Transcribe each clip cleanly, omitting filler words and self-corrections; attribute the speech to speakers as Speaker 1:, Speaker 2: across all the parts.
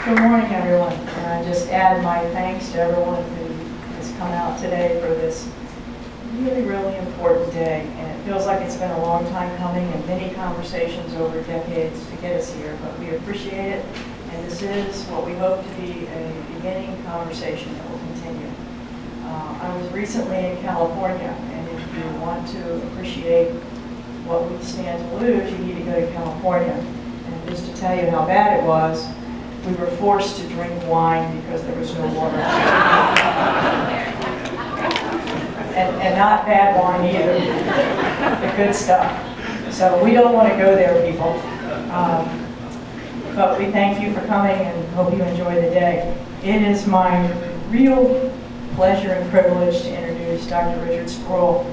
Speaker 1: Good morning, everyone. And I just add my thanks to everyone who has come out today for this really, really important day. And it feels like it's been a long time coming and many conversations over decades to get us here, but we appreciate it. And this is what we hope to be a beginning conversation that will continue. I was recently in California, and if you want to appreciate what we stand to lose, you need to go to California. And just to tell you how bad it was, we were forced to drink wine because there was no water. and not bad wine either, the good stuff. So we don't want to go there, people. But we thank you for coming and hope you enjoy the day. It is my real pleasure and privilege to introduce Dr. Richard Spurill.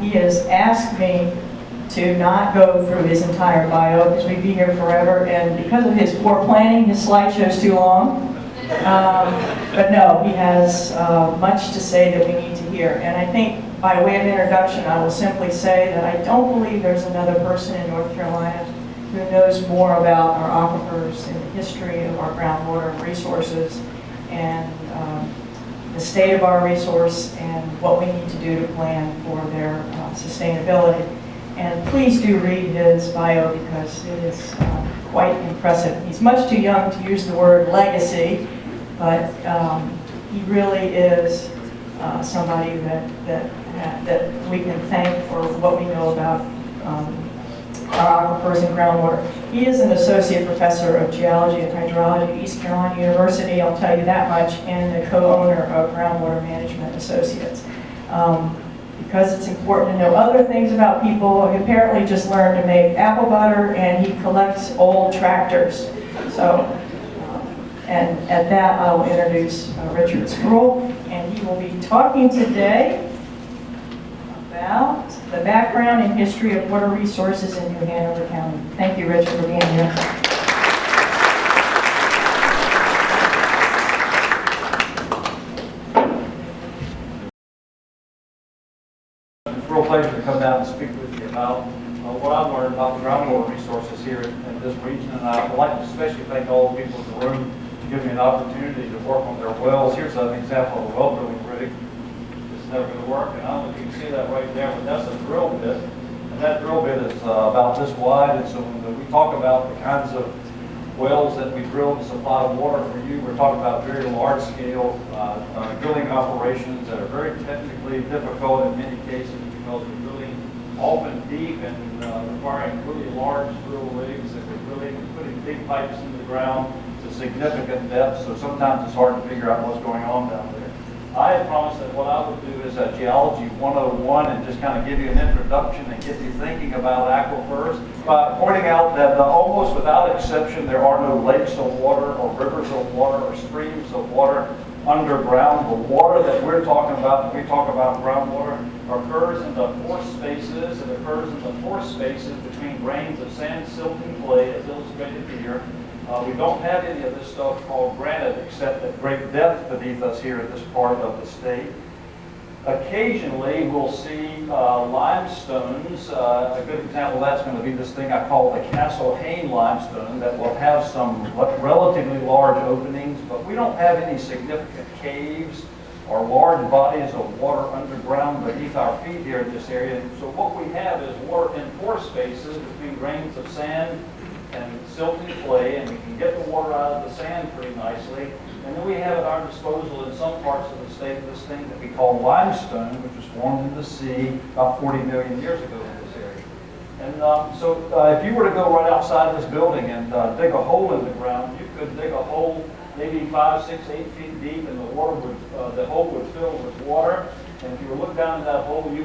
Speaker 1: He has asked me to not go through his entire bio because we'd be here forever, and because of his poor planning, his slideshow's too long. But no, he has much to say that we need to hear. And I think by way of introduction, I will simply say that I don't believe there's another person in North Carolina who knows more about our aquifers and the history of our groundwater resources and the state of our resource and what we need to do to plan for their sustainability. And please do read his bio because it is quite impressive. He's much too young to use the word legacy, but he really is somebody that we can thank for what we know about our aquifers and groundwater. He is an associate professor of geology and hydrology at East Carolina University, I'll tell you that much, and the co-owner of Groundwater Management Associates. Because it's important to know other things about people. He apparently just learned to make apple butter, and he collects old tractors. So, and at that, I will introduce Richard Spurill, and he will be talking today about the background and history of water resources in New Hanover County. Thank you, Richard, for being here.
Speaker 2: Real pleasure to come down and speak with you about what I've learned about the groundwater resources here in this region, and I would like to especially thank all the people in the room to give me an opportunity to work on their wells. Here's an example of a well drilling rig. It's never going to work, and I don't know if you can see that right there, but that's a drill bit, and that drill bit is about this wide, and so when we talk about the kinds of wells that we drill to supply water for you, we're talking about very large-scale drilling operations that are very technically difficult in many cases because we're drilling often deep and requiring really large drill rigs that we're really putting big pipes into the ground to significant depths, so sometimes it's hard to figure out what's going on down there. I had promised that what I would do is a Geology 101 and just kind of give you an introduction and get you thinking about aquifers by pointing out that almost without exception there are no lakes of water or rivers of water or streams of water underground. The water that we're talking about when we talk about groundwater occurs in the pore spaces. It occurs in the pore spaces between grains of sand, silt, and clay, as illustrated here. We don't have any of this stuff called granite except at great depth beneath us here in this part of the state. Occasionally we'll see limestones. A good example of that's going to be this thing I call the Hayne limestone that will have some relatively large openings, but we don't have any significant caves or large bodies of water underground beneath our feet here in this area. So what we have is water in pore spaces between grains of sand and silt and clay, and we can get the water out of the sand pretty nicely. And then we have at our disposal in some parts of the state this thing that we call limestone, which was formed in the sea about 40 million years ago in this area. And so if you were to go right outside this building and dig a hole in the ground, you could dig a hole maybe 5, 6, 8 feet deep, and the hole would fill with water. And if you were to look down in that hole, you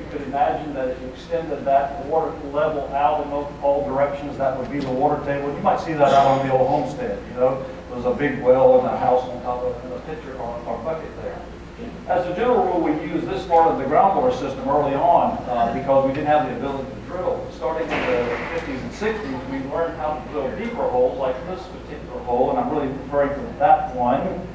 Speaker 2: could imagine that if you extended that water level out in all directions, that would be the water table. You might see that out on the old homestead, you know. There's a big well and a house on top of it and a pitcher or a bucket there. As a general rule, we use this part of the groundwater system early on because we didn't have the ability to drill. Starting in the 50s and 60s, we learned how to drill deeper holes like this particular hole, and I'm really referring to that one.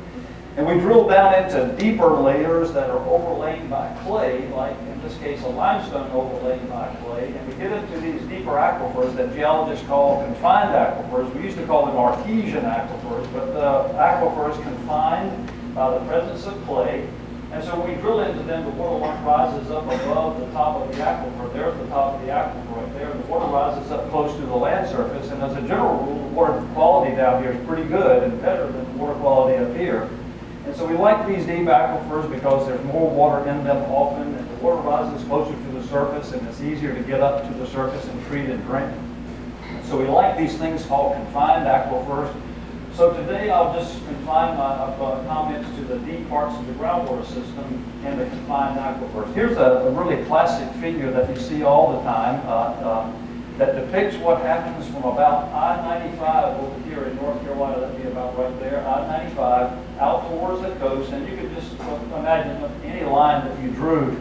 Speaker 2: And we drill down into deeper layers that are overlain by clay, like in this case a limestone overlaid by clay, and we get into these deeper aquifers that geologists call confined aquifers. We used to call them artesian aquifers, but the aquifer is confined by the presence of clay. And so when we drill into them, the water line rises up above the top of the aquifer. There's the top of the aquifer right there. And the water rises up close to the land surface. And as a general rule, the water quality down here is pretty good and better than the water quality up here. And so we like these deep aquifers because there's more water in them often, and the water rises closer to the surface, and it's easier to get up to the surface and treat and drink. So we like these things called confined aquifers. So today I'll just confine my comments to the deep parts of the groundwater system and the confined aquifers. Here's a really classic figure that you see all the time that depicts what happens from about I-95 over here in North Carolina. That'd be about right there, I-95, out towards the coast. And you could just imagine any line that you drew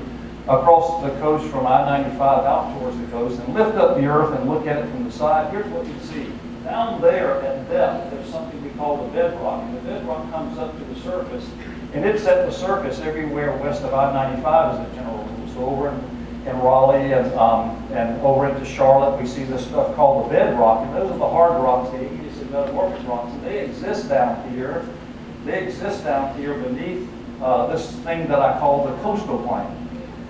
Speaker 2: across the coast from I-95 out towards the coast and lift up the earth and look at it from the side. Here's what you see. Down there at depth, there's something we call the bedrock. And the bedrock comes up to the surface, and it's at the surface everywhere west of I-95 as a general rule. So over in Raleigh and over into Charlotte, we see this stuff called the bedrock. And those are the hard rocks, the igneous and metamorphic rocks. And they exist down here. They exist down here beneath this thing that I call the coastal plain.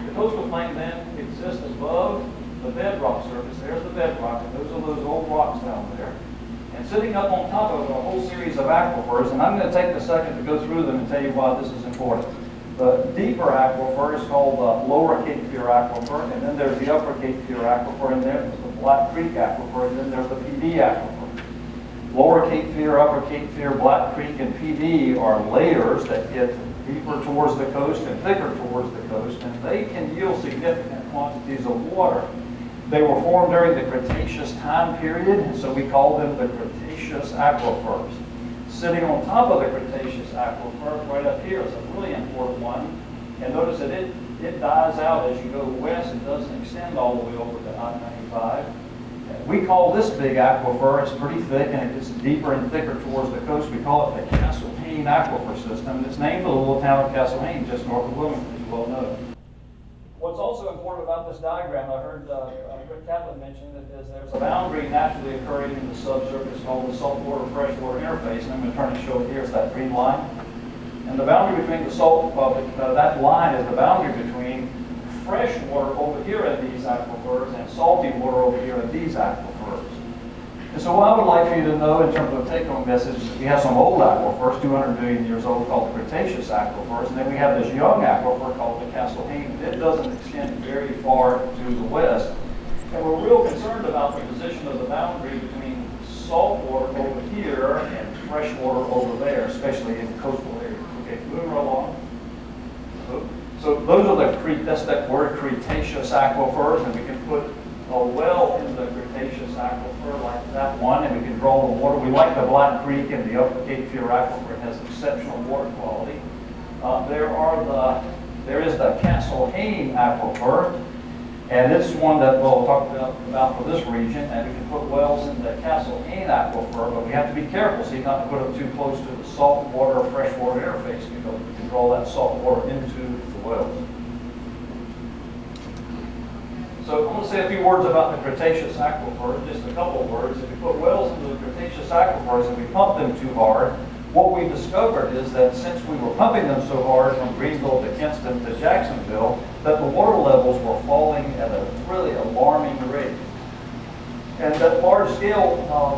Speaker 2: The coastal plain then exists above the bedrock surface. There's the bedrock, and those are those old rocks down there. And sitting up on top of it are a whole series of aquifers, and I'm going to take a second to go through them and tell you why this is important. The deeper aquifer is called the Lower Cape Fear Aquifer, and then there's the Upper Cape Fear Aquifer, and there's the Black Creek Aquifer, and then there's the PD Aquifer. Lower Cape Fear, Upper Cape Fear, Black Creek, and PD are layers that get deeper towards the coast and thicker towards the coast, and they can yield significant quantities of water. They were formed during the Cretaceous time period, so we call them the Cretaceous aquifers. Sitting on top of the Cretaceous aquifer, right up here, is a really important one. And notice that it dies out as you go west. It doesn't extend all the way over to I-95. We call this big aquifer, it's pretty thick, and it gets deeper and thicker towards the coast. We call it the Castle Hayne aquifer system. It's named for the little town of Castle Hayne, just north of Wilmington, as you well know. What's also important about this diagram, I heard Rick Catlin mention that there's a boundary naturally occurring in the subsurface called the saltwater-freshwater interface, and I'm going to turn and show it here. It's that green line. And the boundary between the that line is the boundary between fresh water over here in these aquifers and salty water over here in these aquifers. And so what I would like for you to know in terms of a take-home message is we have some old aquifers, 200 million years old, called the Cretaceous aquifers, and then we have this young aquifer called the Castle Hayne. It doesn't extend very far to the west. And we're real concerned about the position of the boundary between salt water over here and fresh water over there, especially in coastal areas. Okay, moving right along. So those are that's that word Cretaceous aquifers, and we can put a well in the Cretaceous aquifer like that one, and we can draw the water. We like the Black Creek and the Upper Cape Fear aquifer. It has exceptional water quality. There is the Castle Hayne aquifer, and it's one that we'll talk about for this region, and we can put wells in the Castle Hayne aquifer, but we have to be careful so you not to put them too close to the salt water or freshwater interface, because we can draw that salt water into the wells. So I'm going to say a few words about the Cretaceous aquifer, just a couple of words. If we put wells into the Cretaceous aquifers and we pump them too hard, what we discovered is that since we were pumping them so hard from Greenville to Kinston to Jacksonville, that the water levels were falling at a really alarming rate. And that large-scale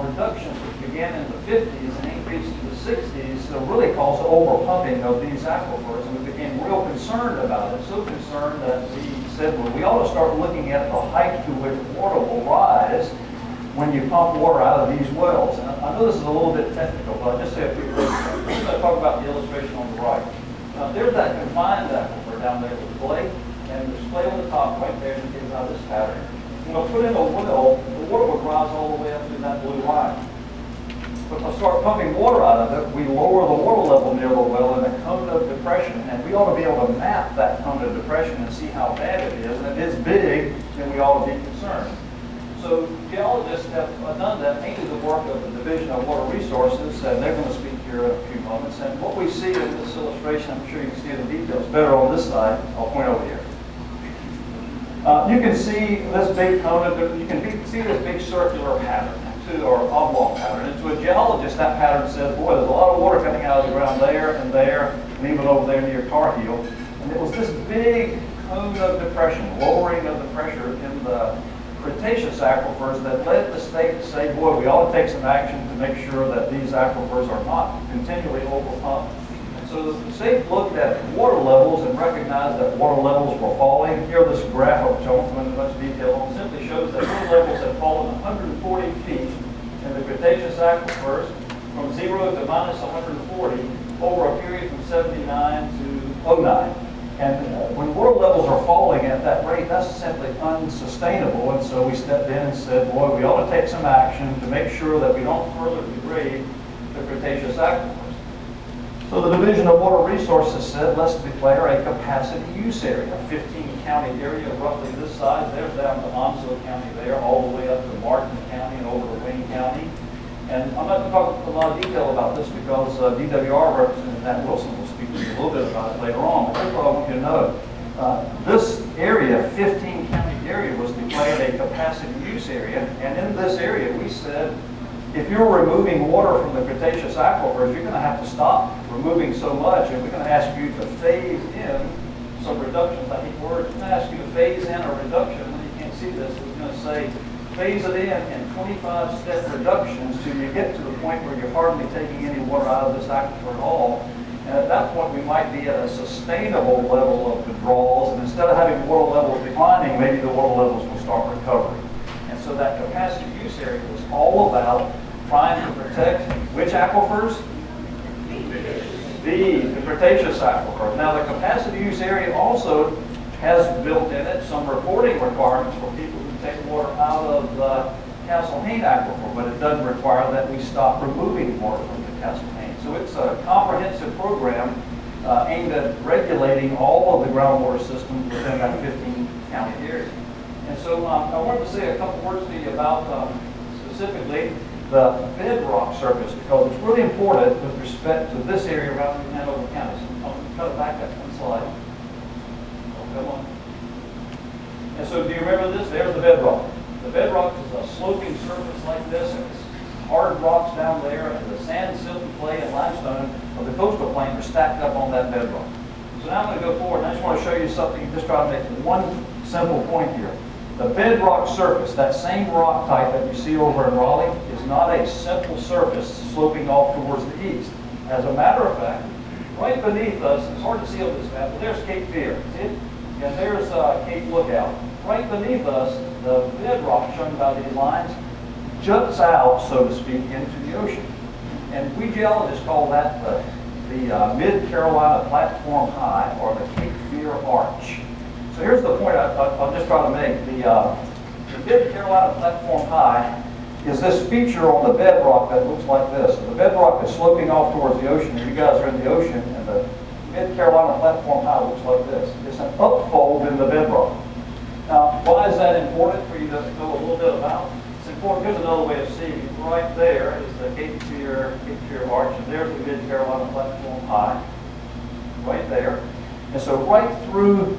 Speaker 2: reductions, which began in the 50s and increased to the 60s, really caused overpumping of these aquifers, and we became real concerned about it, so concerned that we said, well, we ought to start looking at the height to which water will rise when you pump water out of these wells. And I know this is a little bit technical, but I'll just say a few words. I'm going to talk about the illustration on the right. Now, there's that confined aquifer down there with clay, and there's clay on the top right there, and it gives out this pattern. When I put in a well, the water would rise all the way up to that blue line. But if I start pumping water out of it, we lower the water level near the well in a cone of depression, and we ought to be able to map that cone of depression and see how bad it is. And if it's big, then we ought to be concerned. So geologists have done that, mainly the work of the Division of Water Resources, and they're going to speak here in a few moments. And what we see in this illustration, I'm sure you can see the details better on this side. I'll point over here. You can see this big cone, you can see this big circular pattern, or oblong pattern. And to a geologist, that pattern says, boy, there's a lot of water coming out of the ground there, and even over there near Tar Heel. And it was this big cone of depression, lowering of the pressure in the Cretaceous aquifers that led the state to say, boy, we ought to take some action to make sure that these aquifers are not continually overpumped. So the state looked at water levels and recognized that water levels were falling. Here, this graph, which I won't go into much detail on, simply shows that water levels had fallen 140 feet in the Cretaceous aquifers from 0 to minus 140 over a period from 79 to 09. And when water levels are falling at that rate, that's simply unsustainable. And so we stepped in and said, boy, we ought to take some action to make sure that we don't further degrade the Cretaceous aquifers. So the Division of Water Resources said, let's declare a capacity use area, a 15-county area roughly this size. There's down to Onslow County there, all the way up to Martin County and over to Wayne County. And I'm not going to talk a lot of detail about this because DWR Representative Matt Wilson will speak to you a little bit about it later on. But here's what I want you to know. This area, 15-county area, was declared a capacity use area. And in this area, we said, if you're removing water from the Cretaceous aquifers, you're going to have to stop removing so much, and we're going to ask you to phase in some reductions. I think we're going to ask you to phase in a reduction, and you can't see this, we're going to say phase it in 25-step reductions till you get to the point where you're hardly taking any water out of this aquifer at all. And at that point, we might be at a sustainable level of withdrawals, and instead of having water levels declining, maybe the water levels will start recovering. And so that capacity use area was all about trying to protect which aquifers? The Cretaceous aquifers. Now, the capacity use area also has built in it some reporting requirements for people who take water out of the Castle Hayne aquifer, but it doesn't require that we stop removing water from the Castle Hayne. So it's a comprehensive program aimed at regulating all of the groundwater systems within that 15-county area. And so I wanted to say a couple words to you about specifically the bedrock surface, because it's really important with respect to this area around in Hanover County. So I'll cut it back up one slide. Oh, come on. And so do you remember this? There's the bedrock. The bedrock is a sloping surface like this, and it's hard rocks down there, and the sand, silt, clay, and limestone of the coastal plain are stacked up on that bedrock. So now I'm going to go forward, and I just want to show you something, just try to make one simple point here. The bedrock surface, that same rock type that you see over in Raleigh, is not a simple surface sloping off towards the east. As a matter of fact, right beneath us, it's hard to see on this map, but there's Cape Fear, see it? And there's Cape Lookout. Right beneath us, the bedrock shown by these lines juts out, so to speak, into the ocean. And we geologists call that the Mid-Carolina Platform High, or the Cape Fear Arch. So here's the point I'll just try to make. The Mid-Carolina Platform High is this feature on the bedrock that looks like this. So the bedrock is sloping off towards the ocean, and you guys are in the ocean, and the Mid-Carolina Platform High looks like this. It's an upfold in the bedrock. Now, why is that important for you to know a little bit about? It's important. Here's another way of seeing it. Right there is the Cape Fear Arch, and there's the Mid-Carolina Platform High, right there. And so right through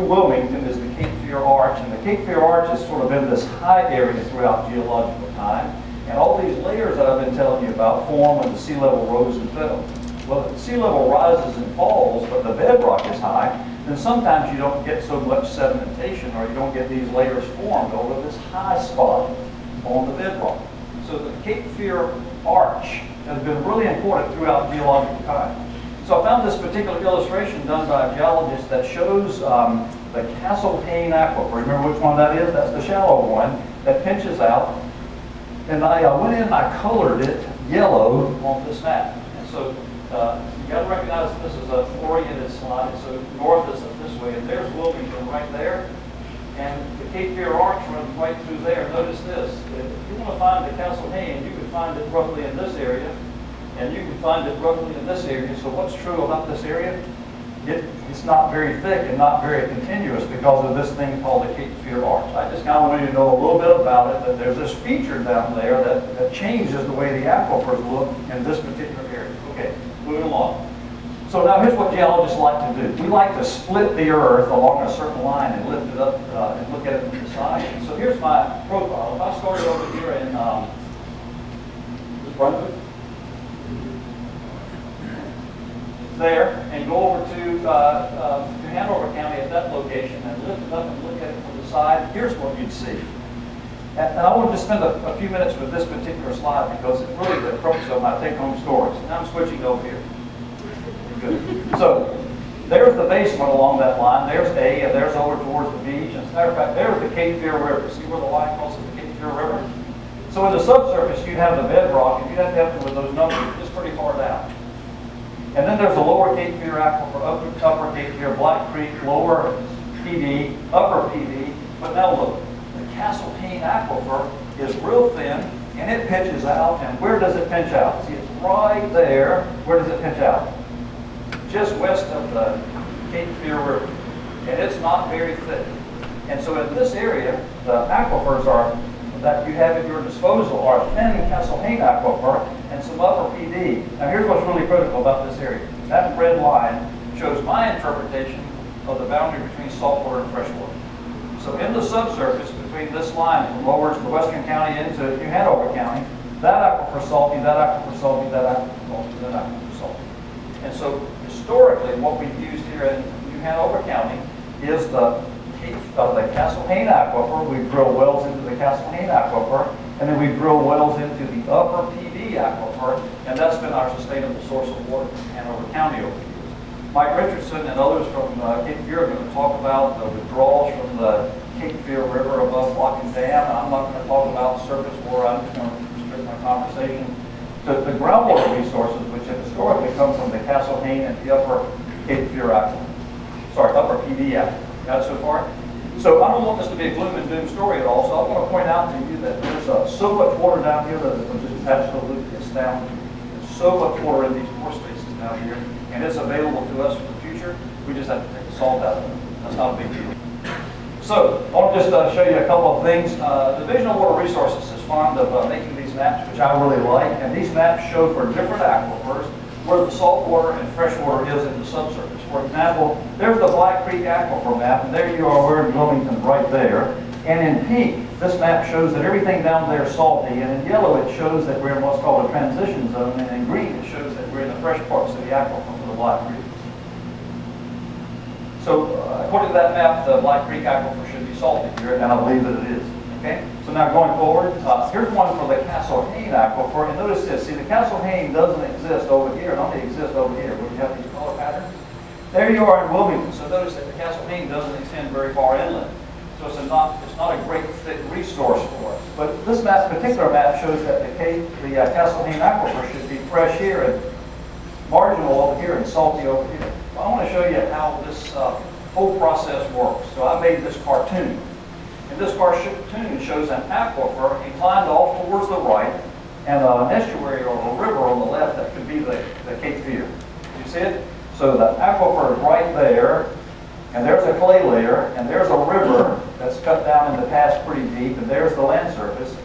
Speaker 2: Wilmington is the Cape Fear Arch, and the Cape Fear Arch has sort of been this high area throughout geological time. And all these layers that I've been telling you about form when the sea level rose and fell. Well, if the sea level rises and falls, but the bedrock is high, then sometimes you don't get so much sedimentation, or you don't get these layers formed over this high spot on the bedrock. So the Cape Fear Arch has been really important throughout geological time. So I found this particular illustration done by a geologist that shows the Castle Hayne aquifer. Remember which one that is? That's the shallow one that pinches out. And I went in and I colored it yellow on this map. And so you got to recognize that this is an oriented slide. So north is this way, and there's Wilmington right there. And the Cape Fear Arch runs right through there. Notice this. If you want to find the Castle Hayne, you can find it roughly in this area. And you can find it roughly in this area. So what's true about this area? It's not very thick and not very continuous because of this thing called the Cape Fear Arch. I just kind of want you to know a little bit about it, that there's this feature down there that changes the way the aquifers look in this particular area. moving along. So now here's what geologists like to do. We like to split the earth along a certain line and lift it up and look at it from the side. And so here's my profile. If I started over here in Brunswick, there, and go over to Hanover County at that location and lift it up and look at it from the side, here's what you'd see. And I want to just spend a few minutes with this particular slide because it's really the crux of my take-home stories. And I'm switching over here. Good. So there's the basement along that line. There's A, and there's over towards the beach. And as a matter of fact, there's the Cape Fear River. See where the line crosses the Cape Fear River? So in the subsurface, you'd have the bedrock, and you'd have to have with those numbers just pretty far down. And then there's the lower Cape Fear Aquifer, upper Cape Fear, Black Creek, lower PD, upper PD. But now look, the Castle Hayne Aquifer is real thin, and it pitches out. And where does it pinch out? See, it's right there. Where does it pinch out? Just west of the Cape Fear River. And it's not very thick. And so in this area, the aquifers that you have at your disposal are a thin Castle Hayne aquifer and some upper PD. Now here's what's really critical about this area. That red line shows my interpretation of the boundary between saltwater and freshwater. So in the subsurface between this line from lower to the Western County into New Hanover County, that aquifer salty, that aquifer salty, that aquifer salty, that aquifer salty. And so historically what we've used here in New Hanover County is the Castle Hayne aquifer. We drill wells into the Castle Hayne aquifer, and then we drill wells into the upper PD aquifer, and that's been our sustainable source of water in Hanover County over the years. Mike Richardson and others from Cape Fear are going to talk about the withdrawals from the Cape Fear River above Lock and Dam, and I'm not going to talk about surface water. I'm just going to restrict my conversation to the groundwater resources, which have historically come from the Castle Hayne and the upper Cape Fear aquifer. Sorry, upper PD aquifer. Got it so far? So I don't want this to be a gloom and doom story at all, so I want to point out to you that there's so much water down here that it's just absolutely astounding. There's so much water in these pore spaces down here, and it's available to us for the future. We just have to take the salt out of it. That's not a big deal. So I want to just show you a couple of things. Division of Water Resources is fond of making these maps, which I really like, and these maps show for different aquifers where the salt water and fresh water is in the subsurface. For example, there's the Black Creek Aquifer map, and there you are, we're in Wilmington right there. And in pink, this map shows that everything down there is salty, and in yellow it shows that we're in what's called a transition zone, and in green it shows that we're in the fresh parts of the aquifer for the Black Creek. So according to that map, the Black Creek Aquifer should be salty here, and I believe that it is. Okay? So now going forward, here's one for the Castle Hayne aquifer, and notice this. See, the Castle Hayne doesn't exist over here, it only exists over here, where you have these color patterns. There you are in Wilmington, so notice that the Castle Hayne doesn't extend very far inland. So it's not a great thick resource for us. But this particular map shows that the Castle Hayne aquifer should be fresh here and marginal over here and salty over here. Well, I want to show you how this whole process works. So I made this cartoon. And this cartoon shows an aquifer inclined off towards the right and an estuary or a river on the left that could be the Cape Fear. Do you see it? So the aquifer is right there, and there's a clay layer, and there's a river that's cut down in the pass pretty deep, and there's the land surface.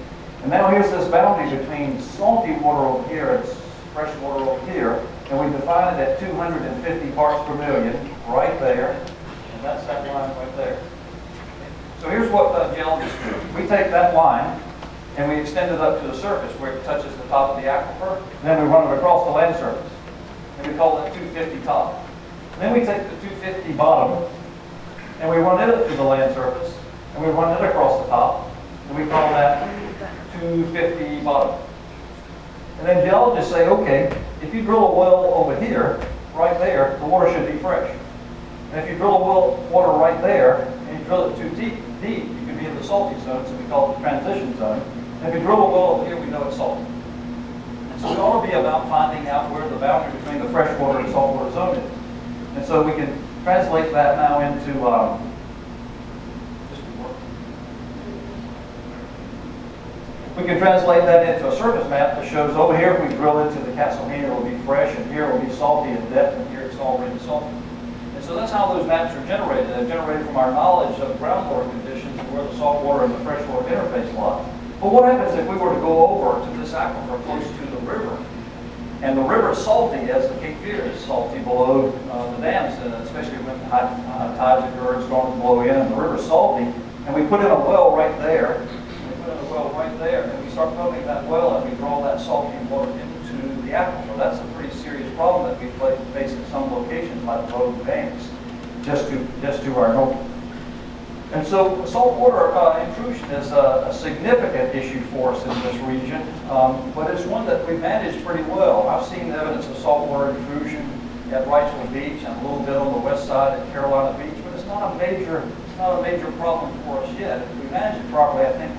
Speaker 2: And now here's this boundary between salty water over here and fresh water over here, and we define it at 250 parts per million right there, and that's that line right there. So here's what geologists do. We take that line and we extend it up to the surface where it touches the top of the aquifer, and then we run it across the land surface. And we call that 250 top. And then we take the 250 bottom and we run it up to the land surface, and we run it across the top, and we call that 250 bottom. And then geologists say, okay, if you drill a well over here, right there, the water should be fresh. And if you drill a well water right there, and you drill it too deep, you can be in the salty zone, so we call it the transition zone. And if you drill a well over here, we know it's salty. And so it ought to be about finding out where the boundary between the freshwater and saltwater zone is. And so we can translate that now into we can translate that into a surface map that shows over here if we drill into the Castle Hayne, it will be fresh, and here it will be salty in depth, and here it's already salty. And so that's how those maps are generated. They're generated from our knowledge of groundwater conditions and where the saltwater and the freshwater interface lie. But what happens if we were to go over to this aquifer close to the river And the river is salty as the Cape Fear is salty below the dams, and especially when high tides occur and storms blow in, and the river's salty. And we put in a well right there, and we start pumping that well, and we draw that salty water into the aquifer. That's a pretty serious problem that we face in some locations, like below the banks, just to our north. And so saltwater intrusion is a significant issue for us in this region, but it's one that we manage pretty well. I've seen evidence of saltwater intrusion at Wrightsville Beach and a little bit on the west side at Carolina Beach, but it's not a major problem for us yet. If we manage it properly, I think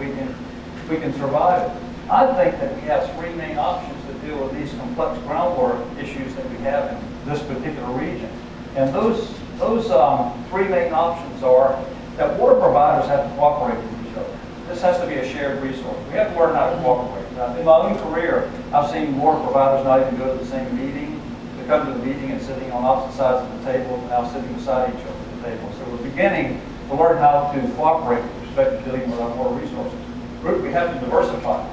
Speaker 2: we can survive it. I think that we have three main options to deal with these complex groundwater issues that we have in this particular region. And those three main options are that water providers have to cooperate with each other. This has to be a shared resource. We have to learn how to cooperate. In my own career, I've seen water providers not even go to the same meeting. They come to the meeting and sitting on opposite sides of the table, and now sitting beside each other at the table. So we're beginning to learn how to cooperate with respect to dealing with our water resources. We have to diversify.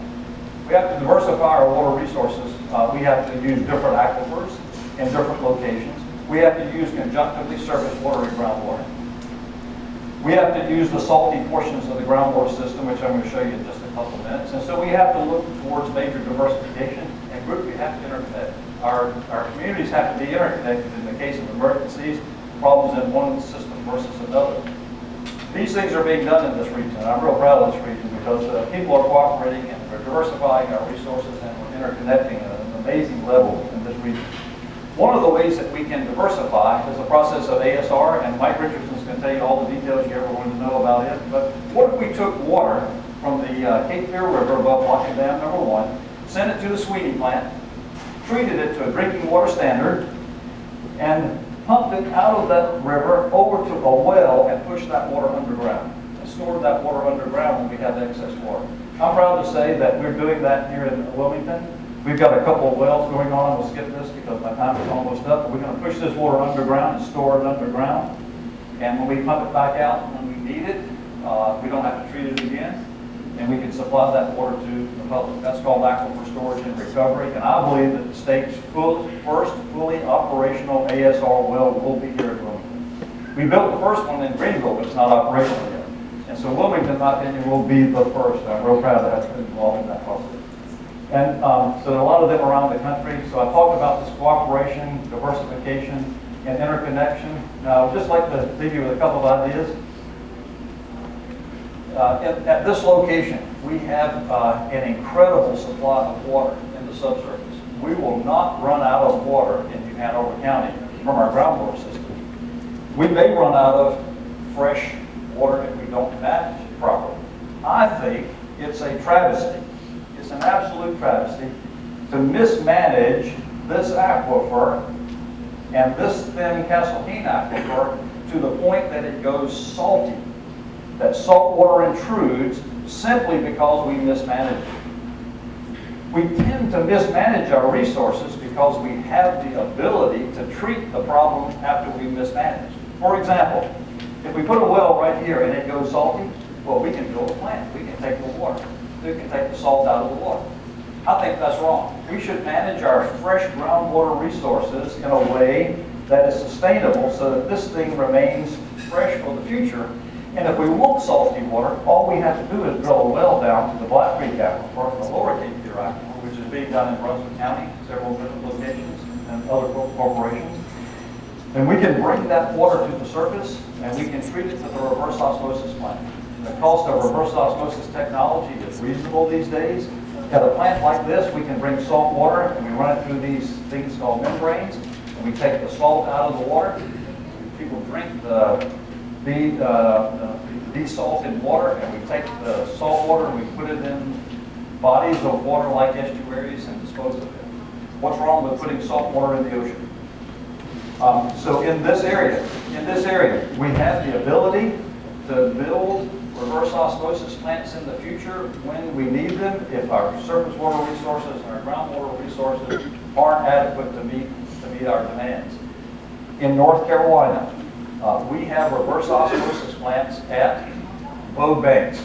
Speaker 2: We have to diversify our water resources. We have to use different aquifers in different locations. We have to use conjunctively surface water and groundwater. We have to use the salty portions of the groundwater system, which I'm going to show you in just a couple of minutes. And so we have to look towards major diversification. And group, we have to interconnect. Our communities have to be interconnected in the case of emergencies, problems in one system versus another. These things are being done in this region. And I'm real proud of this region because people are cooperating and we're diversifying our resources and we're interconnecting at an amazing level in this region. One of the ways that we can diversify is the process of ASR, and Mike Richardson's going to tell you all the details you ever wanted to know about it. But what if we took water from the Cape Fear River above Washington Dam number 1, sent it to the Sweeney plant, treated it to a drinking water standard, and pumped it out of that river over to a well and pushed that water underground, and stored that water underground when we had excess water. I'm proud to say that we're doing that here in Wilmington. We've got a couple of wells going on. We'll skip this because my time is almost up. But we're going to push this water underground and store it underground. And when we pump it back out when we need it, we don't have to treat it again. And we can supply that water to the public. That's called aquifer storage and recovery. And I believe that the state's first fully operational ASR well will be here in Wilmington. We built the first one in Greenville, but it's not operational yet. And so Wilmington, in my opinion, will be the first. I'm real proud to have been involved in that process. And so there are a lot of them around the country. So I talked about this cooperation, diversification, and interconnection. Now, I'd just like to leave you with a couple of ideas. At this location, we have an incredible supply of water in the subsurface. We will not run out of water in Hanover County from our groundwater system. We may run out of fresh water if we don't manage it properly. I think it's a travesty. It's an absolute travesty to mismanage this aquifer and this thin Castle Hayne aquifer to the point that it goes salty, that salt water intrudes simply because we mismanage it. We tend to mismanage our resources because we have the ability to treat the problem after we mismanage. For example, if we put a well right here and it goes salty, well, we can build a plant. We can take the water. We can take the salt out of the water. I think that's wrong. We should manage our fresh groundwater resources in a way that is sustainable so that this thing remains fresh for the future. And if we want salty water, all we have to do is drill a well down to the Black Creek Aquifer, the lower Cape Fear Aquifer, which is being done in Brunswick County, several different locations, and other corporations. And we can bring that water to the surface, and we can treat it to the reverse osmosis plant. The cost of reverse osmosis technology is reasonable these days. At a plant like this, we can bring salt water, and we run it through these things called membranes, and we take the salt out of the water. People drink the desalted water, and we take the salt water and we put it in bodies of water like estuaries and dispose of it. What's wrong with putting salt water in the ocean? So in this area, we have the ability to build reverse osmosis plants in the future when we need them if our surface water resources and our groundwater resources aren't adequate to meet our demands. In North Carolina, we have reverse osmosis plants at Bow Banks.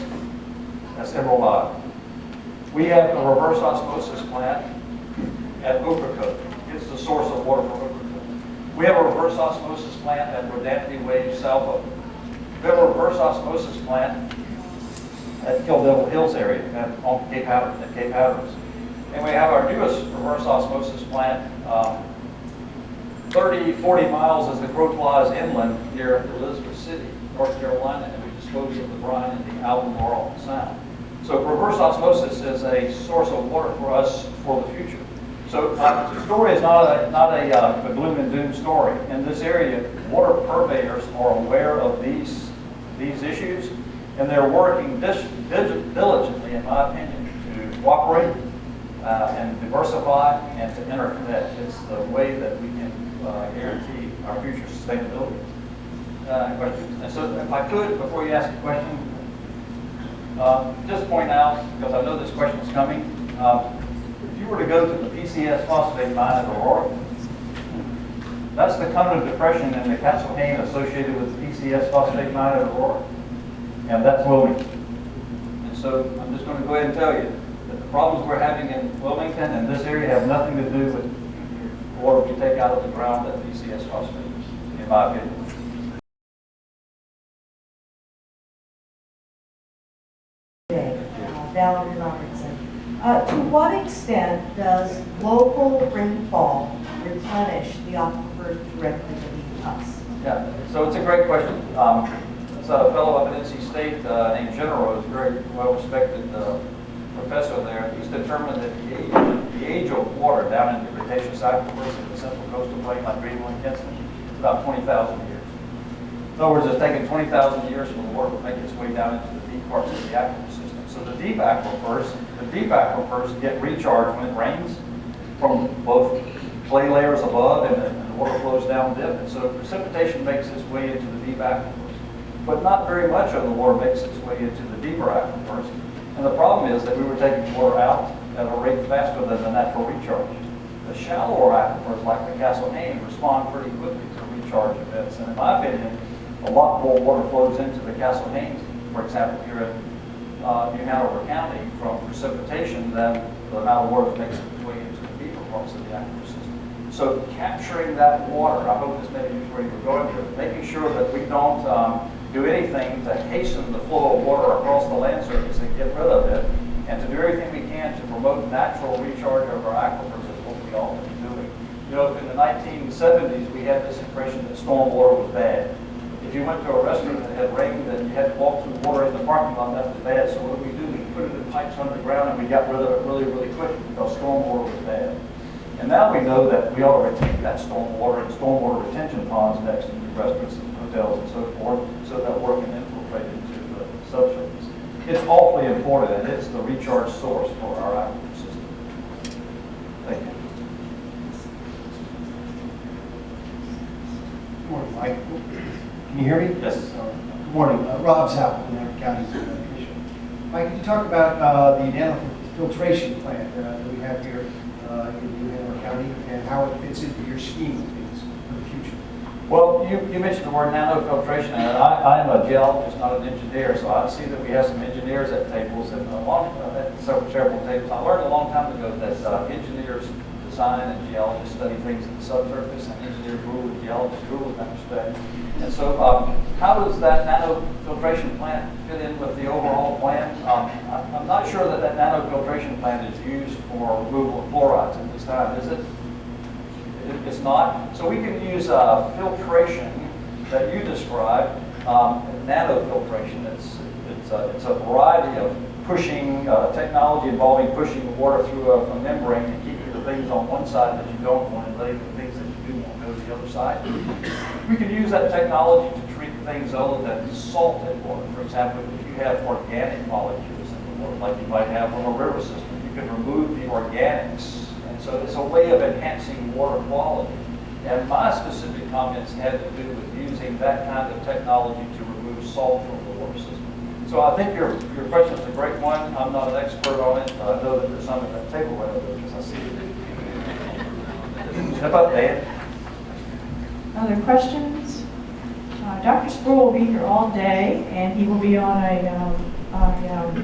Speaker 2: That's Emerald Isle. We have a reverse osmosis plant at Aquifer. It's the source of water for Aquifer. We have a reverse osmosis plant at Rodanthe Way south of it. We have a reverse osmosis plant at Kill Devil Hills area on Cape Hatteras. And we have our newest reverse osmosis plant 30, 40 miles as the crow flies inland near Elizabeth City, North Carolina, and we dispose of the brine in the Albemarle Sound. So reverse osmosis is a source of water for us for the future. So the story is not a gloom and doom story. In this area, water purveyors are aware of these issues, and they're working diligently, in my opinion, to cooperate and diversify and to interconnect. It's the way that we can guarantee our future sustainability. Questions? And so if I could, before you ask a question, just point out, because I know this question is coming, if you were to go to the PCS phosphate mine at Aurora, that's the cone of depression in the Castle Hayne associated with the PCS phosphate mine at Aurora, and that's Wilmington. And so I'm just going to go ahead and tell you that the problems we're having in Wilmington and this area have nothing to do with water we take out of the ground at PCS phosphate, in my opinion.
Speaker 3: Valerie Robertson. To what extent does local rainfall replenish the aquifers directly beneath us?
Speaker 2: Yeah, so it's a great question. There's a fellow up at NC State named General, who's a very well-respected professor there. He's determined that the age of water down in the Cretaceous aquifers in the central coastal plain, like Greenville and Kinston, is about 20,000 years. In other words, it's taken 20,000 years for the water to make its way down into the deep parts of the aquifer system. So the deep aquifers get recharged when it rains from both clay layers above and the water flows down dip. And so precipitation makes its way into the deep aquifers. But not very much of the water makes its way into the deeper aquifers. And the problem is that we were taking water out at a rate faster than the natural recharge. The shallower aquifers, like the Castle Hayne, respond pretty quickly to recharge events. And in my opinion, a lot more water flows into the Castle Hayne, for example, here in New Hanover County from precipitation than the amount of water that makes its way into the deeper parts of the aquifer system. So capturing that water, I hope this maybe is where you were going to, making sure that we don't do anything to hasten the flow of water across the land surface and get rid of it, and to do everything we can to promote natural recharge of our aquifers is what we ought to be doing. You know, in the 1970s, we had this impression that storm water was bad. If you went to a restaurant that had rained and you had to walk through water in the parking lot, that was bad. So what did we do? We put it in pipes underground and we got rid of it really, really quick because storm water was bad. And now we know that we ought to retain that storm water in stormwater retention ponds next to the restaurants and hotels and so forth, so that water can infiltrate into the subsurface. It's awfully important, and it's the recharge source for our aquifer system. Thank you.
Speaker 4: Good morning, Mike. Can you hear me?
Speaker 2: Yes.
Speaker 4: Good morning. Rob Zapp, Hanover County Commissioner. Mike, could you talk about the nanofiltration plant that we have here in New Hanover County and how it fits into your scheme of things for the future?
Speaker 2: Well, you mentioned the word nanofiltration, and I am a geologist, not an engineer, so I see that we have some engineers at tables and at several tables. I learned a long time ago that engineers design and geologists study things in the subsurface, and engineers rule and geologists rule in that respect. And so how does that nanofiltration plant fit in with the overall plan? I'm not sure that nanofiltration plant is used for removal of fluorides at this time, is it? It's not. So we can use filtration that you described, nanofiltration. It's a variety of pushing technology involving pushing water through a membrane and keeping the things on one side that you don't want and letting the things that you do want go to the other side. We can use that technology to treat things other than salted water. For example, if you have organic molecules in the water, like you might have from a river system, you can remove the organics. And so it's a way of enhancing water quality. And my specific comments had to do with using that kind of technology to remove salt from the water system. So I think your question is a great one. I'm not an expert on it, but I know that there's some at that table right over there because I see it. How about Dan?
Speaker 1: Other questions? Dr. Spurill will be here all day, and he will be on a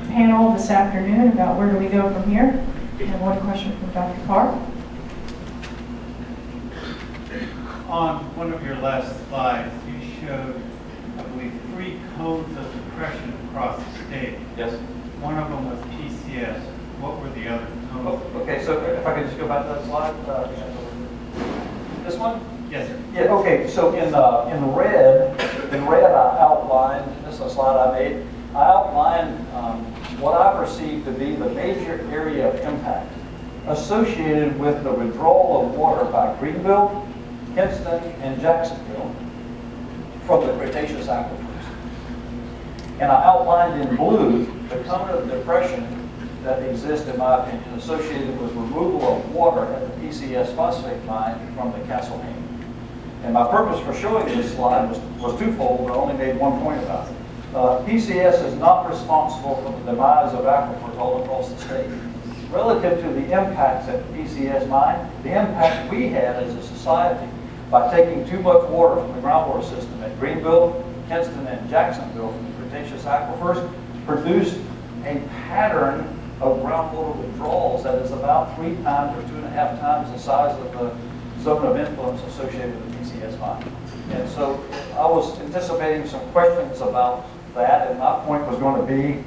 Speaker 1: panel this afternoon about where do we go from here. And one question from Dr. Carr.
Speaker 5: On one of your last slides, you showed, I believe, 3 codes of depression across the state.
Speaker 2: Yes.
Speaker 5: One of them was PCS. What were the other codes?
Speaker 2: Okay, so if I could just go back to that slide. This one?
Speaker 5: Yes, sir.
Speaker 2: Yeah, okay, so in red I outlined, this is a slide I made, I outlined what I perceive to be the major area of impact associated with the withdrawal of water by Greenville, Kinston, and Jacksonville from the Cretaceous aquifers. And I outlined in blue the cone of depression that exists, in my opinion, associated with removal of water at the PCS phosphate mine from the Castle Hayne. And my purpose for showing this slide was twofold, but I only made one point about it. PCS is not responsible for the demise of aquifers all across the state. Relative to the impacts at the PCS mine, the impact we had as a society by taking too much water from the groundwater system at Greenville, Kinston, and Jacksonville from the Cretaceous aquifers produced a pattern of groundwater withdrawals that is about 3 times or 2.5 times the size of the zone of influence associated with the PCS mine. And so I was anticipating some questions about that, and my point was going to be,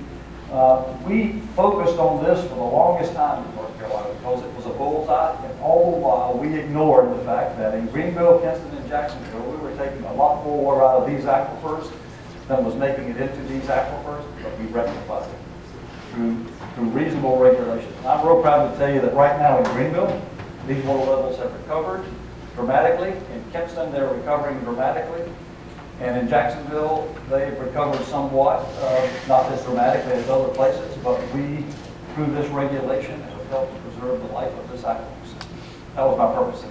Speaker 2: we focused on this for the longest time in North Carolina because it was a bullseye, and all the while we ignored the fact that in Greenville, Kinston, and Jacksonville, we were taking a lot more water out of these aquifers than was making it into these aquifers, but we rectified it through reasonable regulations. And I'm real proud to tell you that right now in Greenville, these water levels have recovered dramatically. In Kinston, they're recovering dramatically. And in Jacksonville, they've recovered somewhat, not as dramatically as other places, but we, through this regulation, have helped to preserve the life of this aquifer system. That was my purpose in